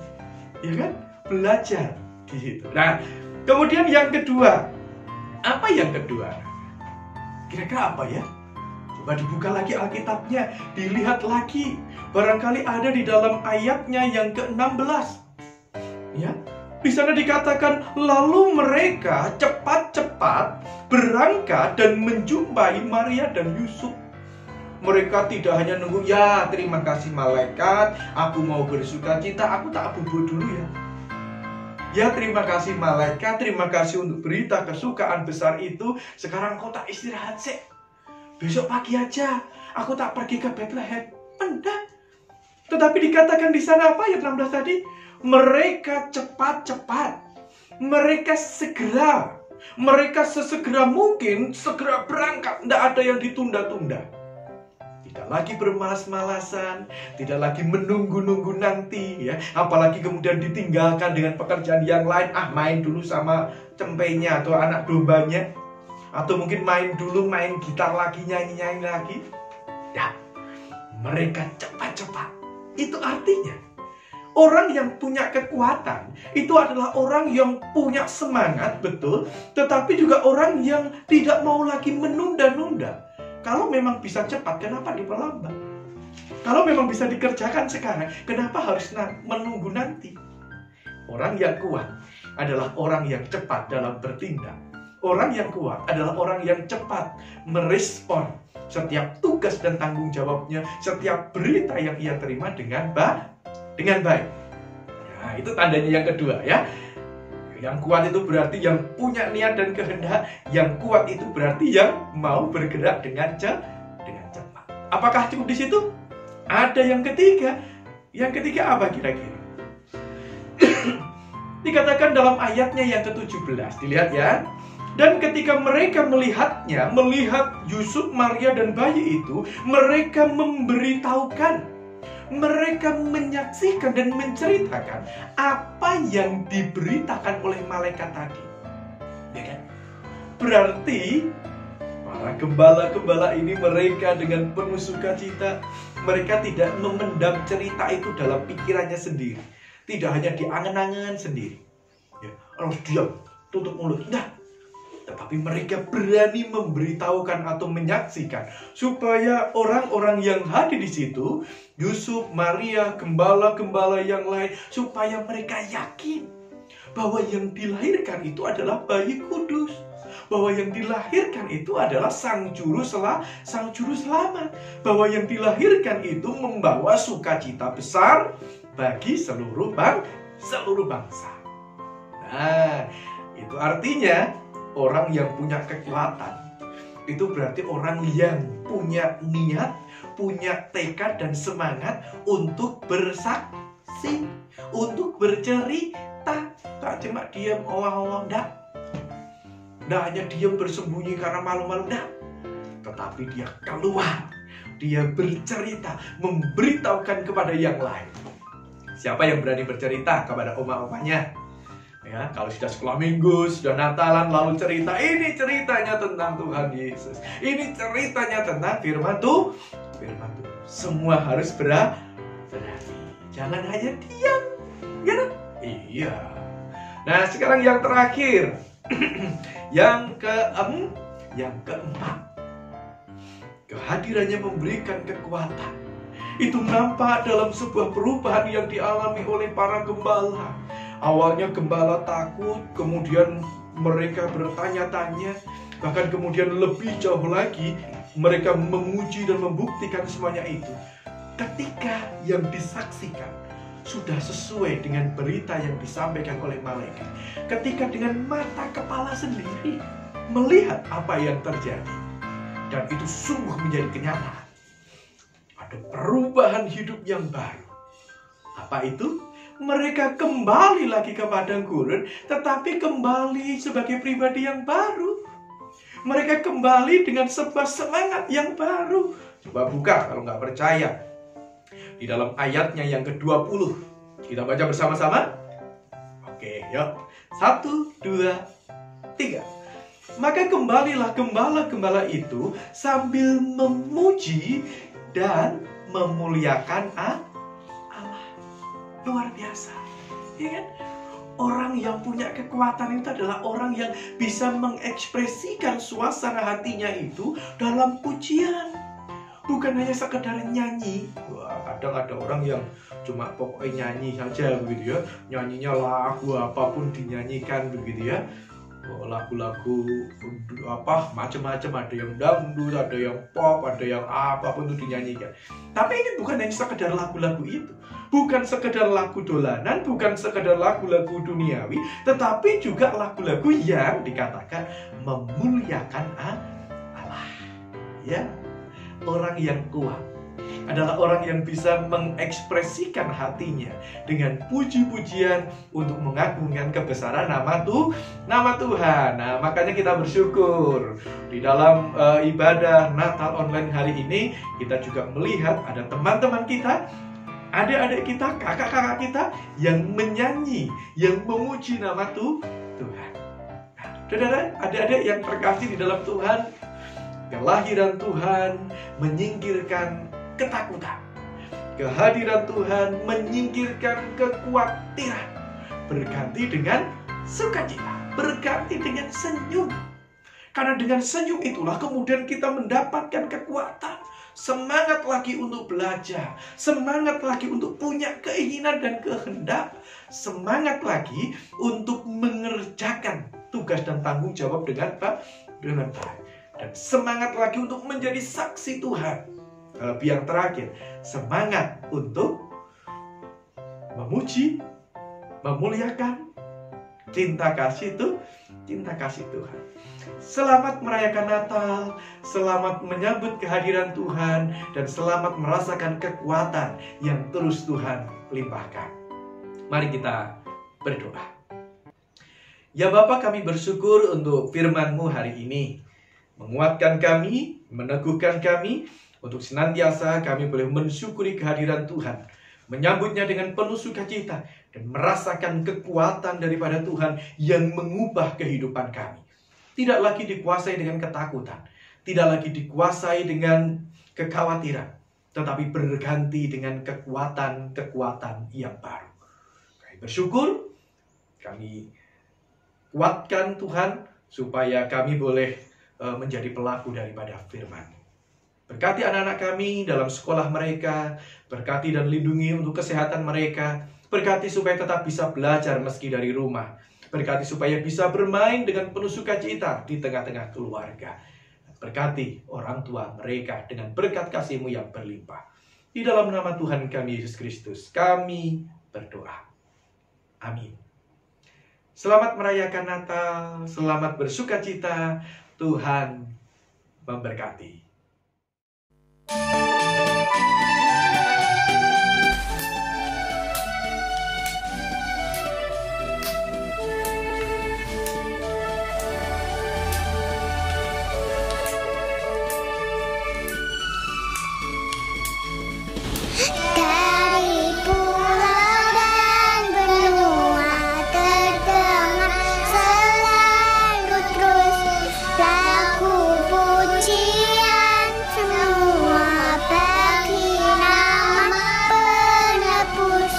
ya kan? Belajar di situ. Nah, kemudian yang kedua, apa yang kedua? Kira-kira apa ya? Coba dibuka lagi Alkitabnya, dilihat lagi. Barangkali ada di dalam ayatnya yang ke-16. Ya, di sana dikatakan, lalu mereka cepat-cepat berangkat dan menjumpai Maria dan Yusuf. Mereka tidak hanya nunggu, ya terima kasih malaikat, aku mau bersukacita, aku tak bubur dulu ya. Ya terima kasih malaikat, terima kasih untuk berita kesukaan besar itu. Sekarang kau tak istirahat sih. Besok pagi aja, aku tak pergi ke Bethlehem. Enggak. Tetapi dikatakan di sana apa ayat 16 tadi? Mereka cepat-cepat. Mereka segera. Mereka sesegera mungkin segera berangkat. Tidak ada yang ditunda-tunda. Tidak lagi bermalas-malasan, tidak lagi menunggu-nunggu nanti, ya. Apalagi kemudian ditinggalkan dengan pekerjaan yang lain. Ah, main dulu sama cempenya atau anak dombanya, atau mungkin main dulu, main gitar lagi, nyanyi-nyanyi lagi. Ya, mereka cepat-cepat. Itu artinya orang yang punya kekuatan itu adalah orang yang punya semangat, betul, tetapi juga orang yang tidak mau lagi menunda-nunda. Kalau memang bisa cepat, kenapa diperlambat? Kalau memang bisa dikerjakan sekarang, kenapa harus menunggu nanti? Orang yang kuat adalah orang yang cepat dalam bertindak. Orang yang kuat adalah orang yang cepat merespon setiap tugas dan tanggung jawabnya, setiap berita yang ia terima dengan baik. Nah, itu tandanya yang kedua ya. Yang kuat itu berarti yang punya niat dan kehendak. Yang kuat itu berarti yang mau bergerak dengan cepat. Apakah cukup di situ? Ada yang ketiga. Yang ketiga apa kira-kira? Dikatakan dalam ayatnya yang ke-17. Dilihat ya. Dan ketika mereka melihat Yusuf, Maria, dan bayi itu, mereka memberitahukan, mereka menyaksikan dan menceritakan apa yang diberitakan oleh malaikat tadi. Ya kan? Berarti para gembala-gembala ini, mereka dengan penuh sukacita, mereka tidak memendam cerita itu dalam pikirannya sendiri. Tidak hanya diangan-angan sendiri. Ya, harus diam, tutup mulut. Nah, tetapi mereka berani memberitahukan atau menyaksikan supaya orang-orang yang hadir di situ, Yusuf, Maria, gembala-gembala yang lain, supaya mereka yakin bahwa yang dilahirkan itu adalah bayi kudus, bahwa yang dilahirkan itu adalah sang juru selamat, bahwa yang dilahirkan itu membawa sukacita besar bagi seluruh bangsa. Nah, itu artinya orang yang punya kekuatan itu berarti orang yang punya niat, punya tekad dan semangat untuk bersaksi, untuk bercerita. Tak cuma diam owah-owah, enggak hanya diam bersembunyi karena malu-malu, enggak. Tetapi dia keluar, dia bercerita, memberitahukan kepada yang lain. Siapa yang berani bercerita kepada oma-omanya? Ya, kalau sudah sekolah minggu, sudah Natalan, lalu cerita, ini ceritanya tentang Tuhan Yesus, ini ceritanya tentang firman Tuhan. Semua harus berani. Jangan hanya diam, ya? Iya. Nah, sekarang yang terakhir, yang keempat, kehadirannya memberikan kekuatan. Itu nampak dalam sebuah perubahan yang dialami oleh para gembala. Awalnya gembala takut, kemudian mereka bertanya-tanya, bahkan kemudian lebih jauh lagi mereka memuji dan membuktikan semuanya itu. Ketika yang disaksikan sudah sesuai dengan berita yang disampaikan oleh malaikat, ketika dengan mata kepala sendiri melihat apa yang terjadi, dan itu sungguh menjadi kenyataan, ada perubahan hidup yang baru. Apa itu? Mereka kembali lagi ke padang gurun, tetapi kembali sebagai pribadi yang baru. Mereka kembali dengan sebuah semangat yang baru. Coba buka kalau nggak percaya. Di dalam ayatnya yang ke-20. Kita baca bersama-sama. Oke, yuk. 1, 2, 3. Maka kembalilah gembala-gembala itu sambil memuji dan memuliakan Allah. Luar biasa, ya kan? Orang yang punya kekuatan itu adalah orang yang bisa mengekspresikan suasana hatinya itu dalam pujian. Bukan hanya sekedar nyanyi. Wah, kadang ada orang yang cuma pokoknya nyanyi saja begitu ya. Nyanyinya lagu apapun dinyanyikan begitu ya. Lagu-lagu macam-macam, ada yang dangdut, ada yang pop, ada yang apapun itu dinyanyikan. Tapi ini bukan hanya sekedar lagu-lagu itu, bukan sekedar lagu dolanan, bukan sekedar lagu-lagu duniawi, tetapi juga lagu-lagu yang dikatakan memuliakan Allah. Ya, orang yang kuat adalah orang yang bisa mengekspresikan hatinya dengan puji-pujian untuk mengagungkan kebesaran nama Tuhan. Nah, makanya kita bersyukur di dalam ibadah Natal online hari ini kita juga melihat ada teman-teman kita, adik-adik kita, kakak-kakak kita yang menyanyi, yang memuji nama Tuhan. Nah, saudara, adik-adik yang terkasih di dalam Tuhan, kelahiran Tuhan menyingkirkan ketakutan. Kehadiran Tuhan menyingkirkan kekhawatiran, berganti dengan sukacita, berganti dengan senyum. Karena dengan senyum itulah kemudian kita mendapatkan kekuatan semangat lagi untuk belajar, semangat lagi untuk punya keinginan dan kehendak, semangat lagi untuk mengerjakan tugas dan tanggung jawab dengan baik, dan semangat lagi untuk menjadi saksi Tuhan. Terlebih yang terakhir, semangat untuk memuji, memuliakan cinta kasih Tuhan. Selamat merayakan Natal, selamat menyambut kehadiran Tuhan, dan selamat merasakan kekuatan yang terus Tuhan limpahkan. Mari kita berdoa. Ya Bapa, kami bersyukur untuk firman-Mu hari ini. Menguatkan kami, meneguhkan kami, untuk senantiasa kami boleh mensyukuri kehadiran Tuhan, menyambutnya dengan penuh sukacita, dan merasakan kekuatan daripada Tuhan yang mengubah kehidupan kami. Tidak lagi dikuasai dengan ketakutan, tidak lagi dikuasai dengan kekhawatiran, tetapi berganti dengan kekuatan-kekuatan yang baru. Kami bersyukur, kami kuatkan Tuhan, supaya kami boleh menjadi pelaku daripada firman. Berkati anak-anak kami dalam sekolah mereka, berkati dan lindungi untuk kesehatan mereka, berkati supaya tetap bisa belajar meski dari rumah, berkati supaya bisa bermain dengan penuh sukacita di tengah-tengah keluarga. Berkati orang tua mereka dengan berkat kasih-Mu yang berlimpah. Di dalam nama Tuhan kami Yesus Kristus, kami berdoa. Amin. Selamat merayakan Natal, selamat bersukacita, Tuhan memberkati. Dari pulau dan benua terdengar selalu terus lagu pujian semua bagi nama penebus.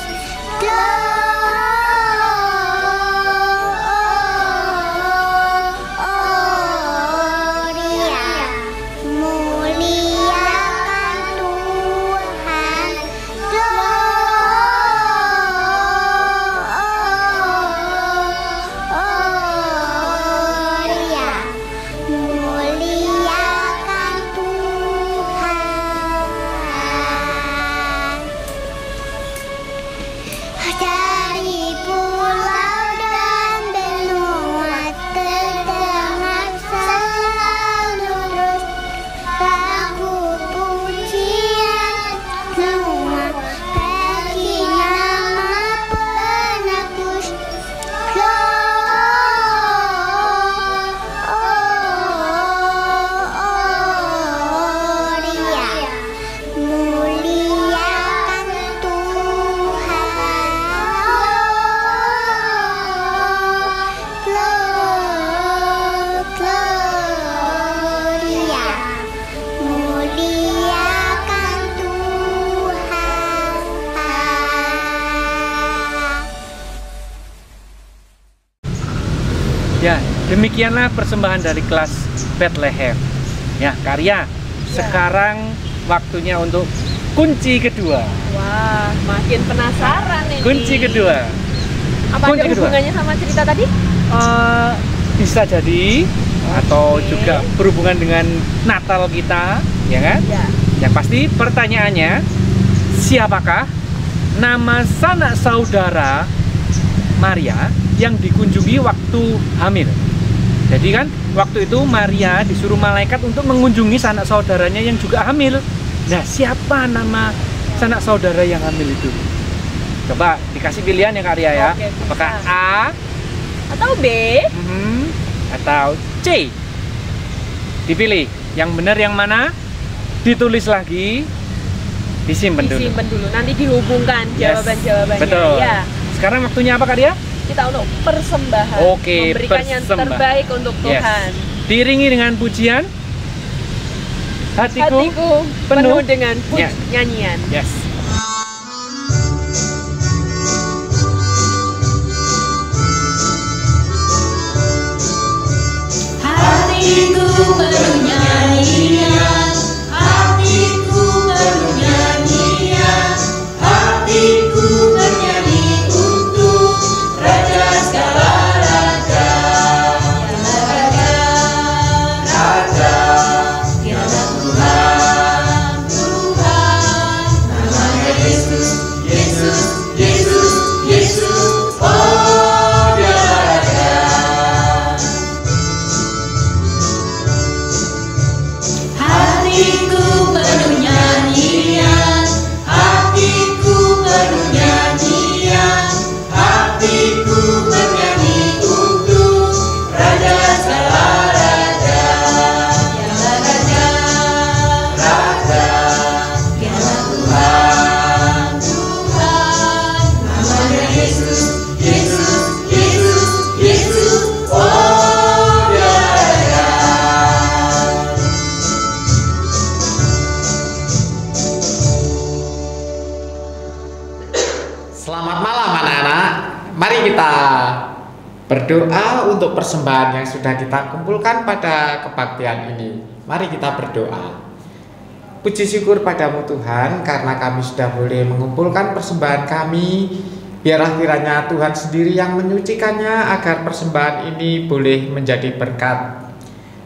Gloria, muliakan Tuhan. Gloria, muliakan Tuhan. Dari pulau dan benua terdengar selalu terus lagu pujian semua bagi nama penebus. Gloria, muliakan Tuhan. Gloria, muliakan Tuhan. Ya, demikianlah persembahan dari kelas Bethlehem. Ya, karya. Sekarang waktunya untuk kunci kedua. Wah, makin penasaran ini. Kunci kedua. Apa Kunci ada kedua. hubungannya sama cerita tadi? Bisa jadi, atau juga berhubungan dengan Natal kita, ya kan? Ya. Yang pasti pertanyaannya, siapakah nama sanak saudara Maria yang dikunjungi waktu hamil? Jadi kan waktu itu Maria disuruh malaikat untuk mengunjungi sanak saudaranya yang juga hamil. Nah, siapa nama sanak saudara yang hamil itu? Coba dikasih pilihan ya Kak Ria ya. Oke, bisa. Apakah A Atau B? Atau C? Dipilih. Yang benar yang mana? Ditulis lagi, disimpan dulu. Disimpan dulu, nanti dihubungkan Yes, jawaban-jawabannya. betul. Ya. Sekarang waktunya apa Kak Ria? Kita untuk persembahan. Oke, memberikan yang persembahan. terbaik untuk Yes. Tuhan. Diiringi dengan pujian. Hatiku penuh dengan Yes. nyanyian. Yes. Hatiku penuh nyanyian, hatiku Berdoa untuk persembahan yang sudah kita kumpulkan pada kebaktian ini. Mari kita berdoa. Puji syukur padamu Tuhan, karena kami sudah boleh mengumpulkan persembahan kami. Biarlah kiranya Tuhan sendiri yang menyucikannya, agar persembahan ini boleh menjadi berkat.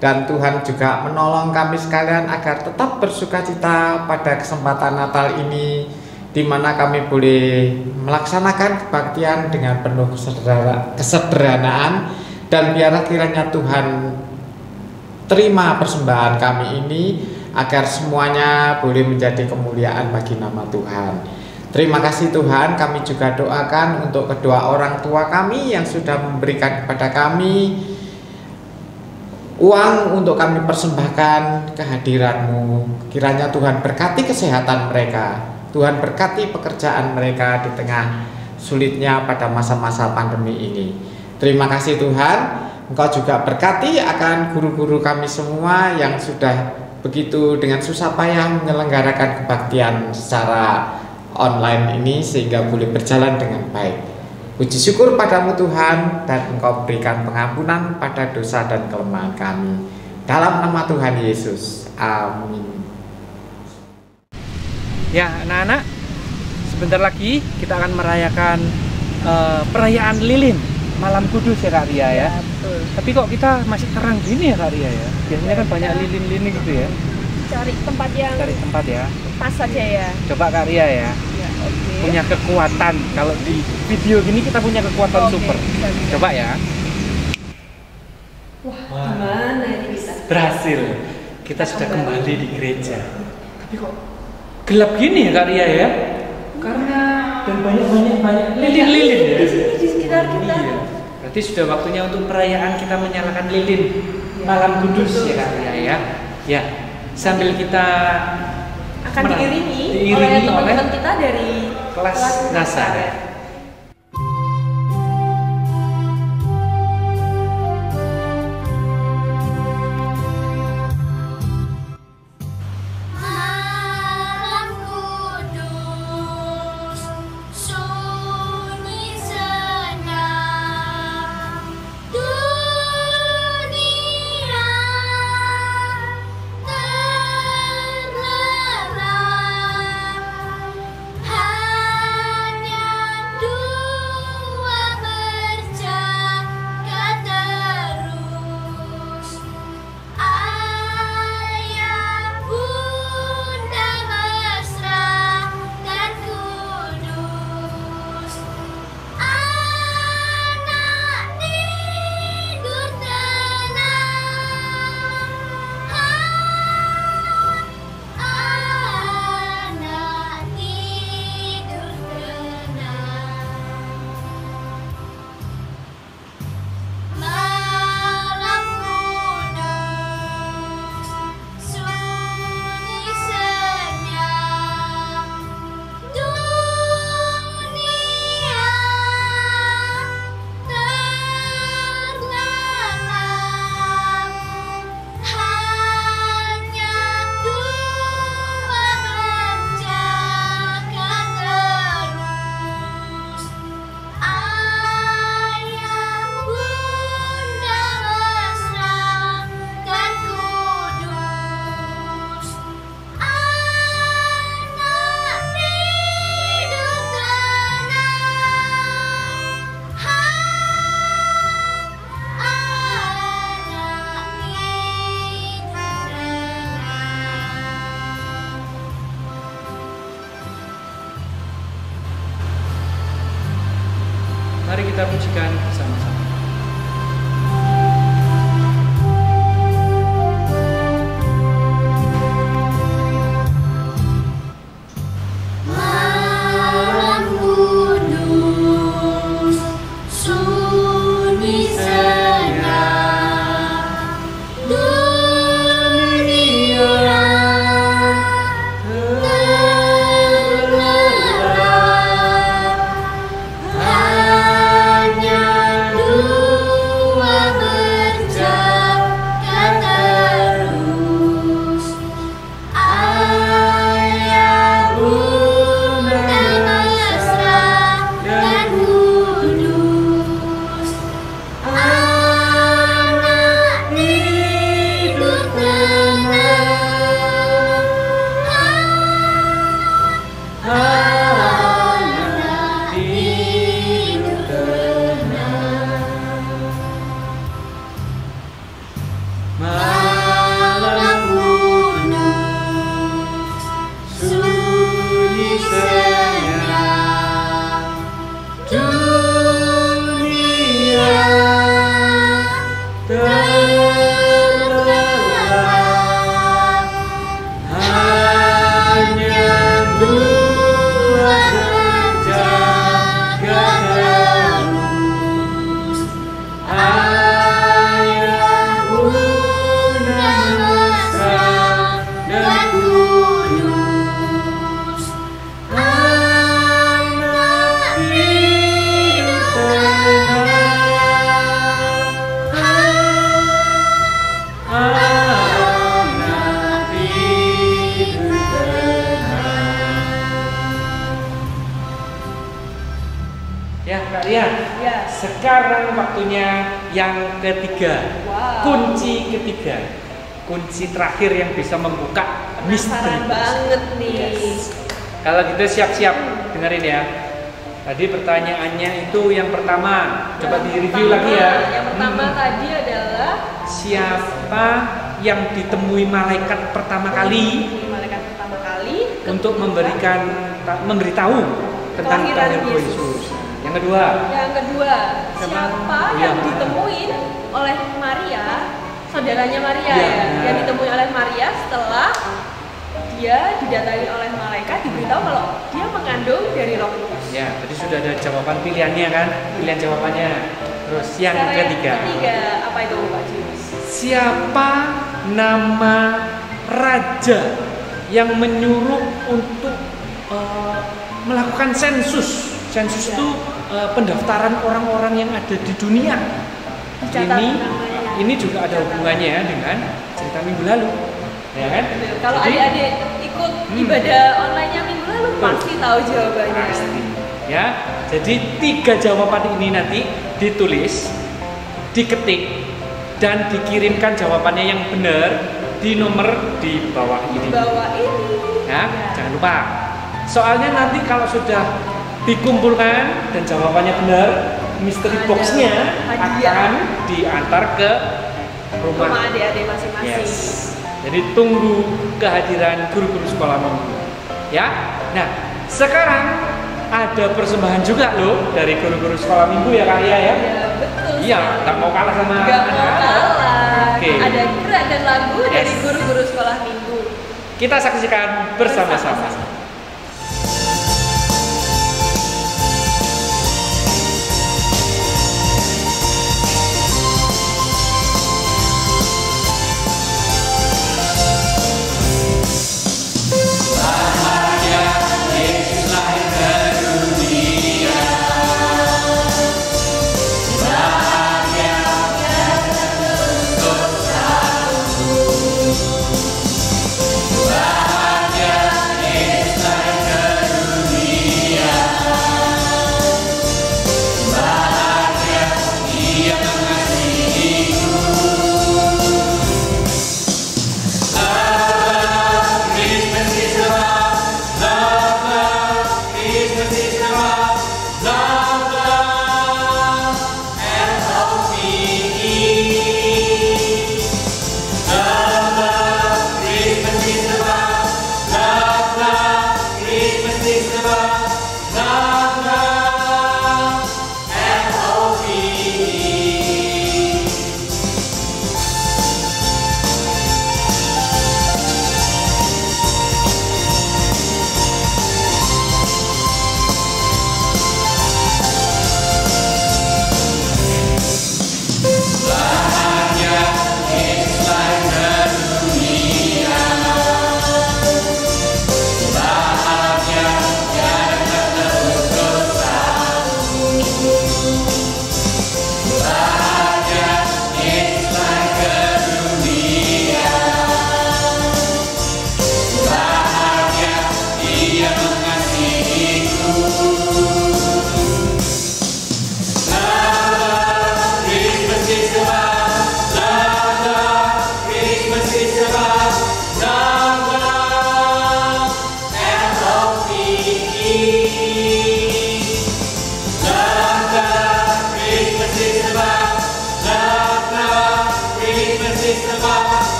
Dan Tuhan juga menolong kami sekalian agar tetap bersukacita pada kesempatan Natal ini, di mana kami boleh melaksanakan kebaktian dengan penuh kesederhanaan. Dan biarlah kiranya Tuhan terima persembahan kami ini, agar semuanya boleh menjadi kemuliaan bagi nama Tuhan. Terima kasih Tuhan, kami juga doakan untuk kedua orang tua kami yang sudah memberikan kepada kami uang untuk kami persembahkan kehadiran-Mu. Kiranya Tuhan berkati kesehatan mereka, Tuhan berkati pekerjaan mereka di tengah sulitnya pada masa-masa pandemi ini. Terima kasih Tuhan, Engkau juga berkati akan guru-guru kami semua yang sudah begitu dengan susah payah menyelenggarakan kebaktian secara online ini sehingga boleh berjalan dengan baik. Puji syukur padamu Tuhan, dan Engkau berikan pengampunan pada dosa dan kelemahan kami. Dalam nama Tuhan Yesus, amin. Ya anak-anak, sebentar lagi kita akan merayakan perayaan lilin, malam kudus ya Kak Ria ya. Betul. Tapi kok kita masih terang gini ya Kak Ria ya? Biasanya kan banyak lilin-lilin gitu ya. Cari tempat yang ya. Pas saja ya. Coba Kak Ria ya. Okay. Punya kekuatan, kalau di video gini kita punya kekuatan super. Bisa. Coba ya. Wah, gimana ini bisa? Berhasil. Kita sudah kembali di gereja. Tapi kok gelap gini ya Kak Ria ya? Karena dan banyak lilin-lilin ya di sekitar kita. Iya. Berarti sudah waktunya untuk perayaan kita menyalakan lilin malam kudus ya Kak Ria ya. Ya, sambil kita akan diiringi oleh teman-teman kita dari kelas Nazaret. Mari kita pujikan bersama-sama. Malam kudus, sunyi senyap, dunia terlelap, hanya malam gunung sunyi senyap, dunia terlelap, hanya Tuhan menjaga terus. Ayah bunda mesra dan kudus, anak hidup tenang, anak hidup Ya, Kak Ria. Ya. Sekarang waktunya yang ketiga. Wow. Kunci ketiga. Kunci terakhir yang bisa membuka misteri. Penasaran banget nih. Yes. Kalau gitu siap-siap dengerin ya. Tadi pertanyaannya itu yang pertama. Coba di-review lagi ya. Yang pertama tadi adalah siapa yang ditemui malaikat pertama kali malaikat pertama kali untuk memberitahu tentang kelahiran Yesus. Yang kedua, siapa yang ditemuin oleh Maria, saudaranya Maria Ya. yang ditemui oleh Maria setelah dia didatangi oleh malaikat, diberitahu kalau dia mengandung dari Roh Kudus. Ya, tadi sudah ada jawaban pilihannya kan, pilihan jawabannya. Terus yang Sekarang ketiga, apa itu Pak Jimus? siapa nama raja yang menyuruh untuk melakukan sensus? Sensus itu pendaftaran orang-orang yang ada di dunia. Ini juga ada hubungannya ya dengan cerita minggu lalu, ya kan? Kalau Jadi, adik-adik ikut ibadah online-nya minggu lalu pasti tahu jawabannya. Pasti. Ya, jadi 3 jawaban ini nanti ditulis, diketik, dan dikirimkan jawabannya yang benar di nomor di bawah ini. Ya, jangan lupa. Soalnya nanti kalau sudah dikumpulkan dan jawabannya benar, mystery box-nya akan diantar ke rumah adik-adik masing-masing. Yes. Jadi tunggu kehadiran guru-guru sekolah minggu. Ya. Nah, sekarang ada persembahan juga loh dari guru-guru sekolah minggu ya Kak Ria ya. Betul. Iya, nggak mau kalah sama Nggak mau kalah. Oke. Ada gerak dan lagu dari Yes. guru-guru sekolah minggu. Kita saksikan bersama-sama. Bahagia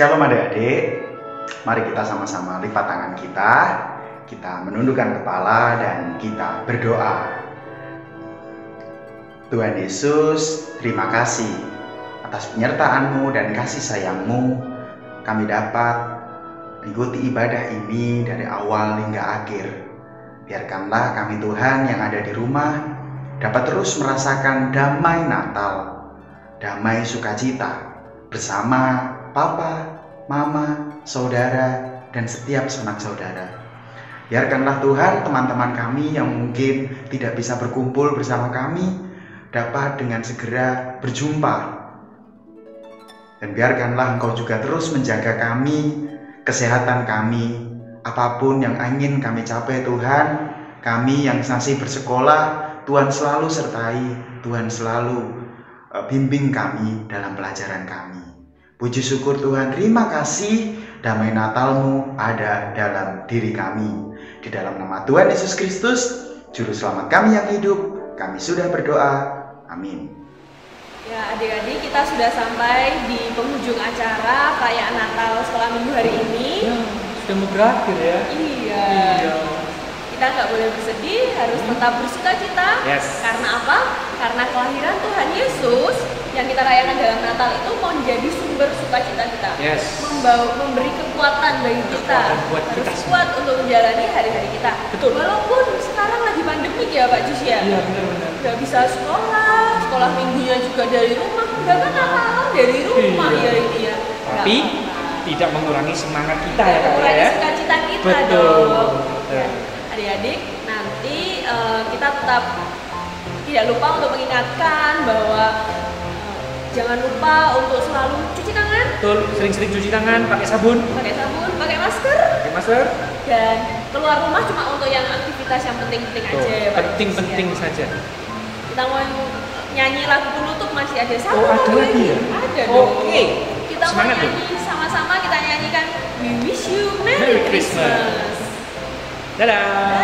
Shalom adik-adik, mari kita sama-sama lipat tangan kita menundukkan kepala dan kita berdoa. Tuhan Yesus, terima kasih atas penyertaan-Mu dan kasih sayang-Mu. Kami dapat mengikuti ibadah ini dari awal hingga akhir. Biarkanlah kami Tuhan yang ada di rumah dapat terus merasakan damai Natal, damai sukacita bersama Papa, Mama, Saudara, dan setiap sanak saudara. Biarkanlah Tuhan teman-teman kami yang mungkin tidak bisa berkumpul bersama kami dapat dengan segera berjumpa. Dan biarkanlah Engkau juga terus menjaga kami, kesehatan kami, apapun yang ingin kami capai Tuhan. Kami yang masih bersekolah, Tuhan selalu sertai, Tuhan selalu bimbing kami dalam pelajaran kami. Puji syukur Tuhan, terima kasih damai Natal-Mu ada dalam diri kami. Di dalam nama Tuhan Yesus Kristus, Juru Selamat kami yang hidup, kami sudah berdoa. Amin. Ya adik-adik, kita sudah sampai di penghujung acara perayaan Natal sekolah minggu hari ini. Ya, sudah mau berakhir ya. Iya. Kita nggak boleh bersedih, harus tetap bersuka cita. Yes. Karena apa? Karena kelahiran Tuhan Yesus yang kita rayakan dalam Natal itu mau menjadi sumber sukacita kita. Yes. Memberi kekuatan bagi kita. Harus kuat untuk menjalani hari-hari kita. Betul. Walaupun sekarang lagi pandemik ya Pak Jus ya. Iya benar-benar. Nggak bisa sekolah minggunya juga dari rumah. Bahkan Natalan dari rumah ya ini ya. Tapi tidak mengurangi semangat kita ya Kak ya. Mengurangi sukacita kita. Betul. Dong. Ya. Adik-adik, nanti kita tetap tidak lupa untuk mengingatkan bahwa jangan lupa untuk selalu cuci tangan. Betul, sering-sering cuci tangan, pakai sabun, pakai masker, dan keluar rumah cuma untuk yang aktivitas yang penting-penting aja ya Pak. Penting-penting saja. Kita mau nyanyi lagu penutup masih ada satu. Oh, ada lagi ya? Ada dong. Oke. Kita mau nyanyi sama-sama, kita nyanyikan We Wish You Merry Christmas. Dadah.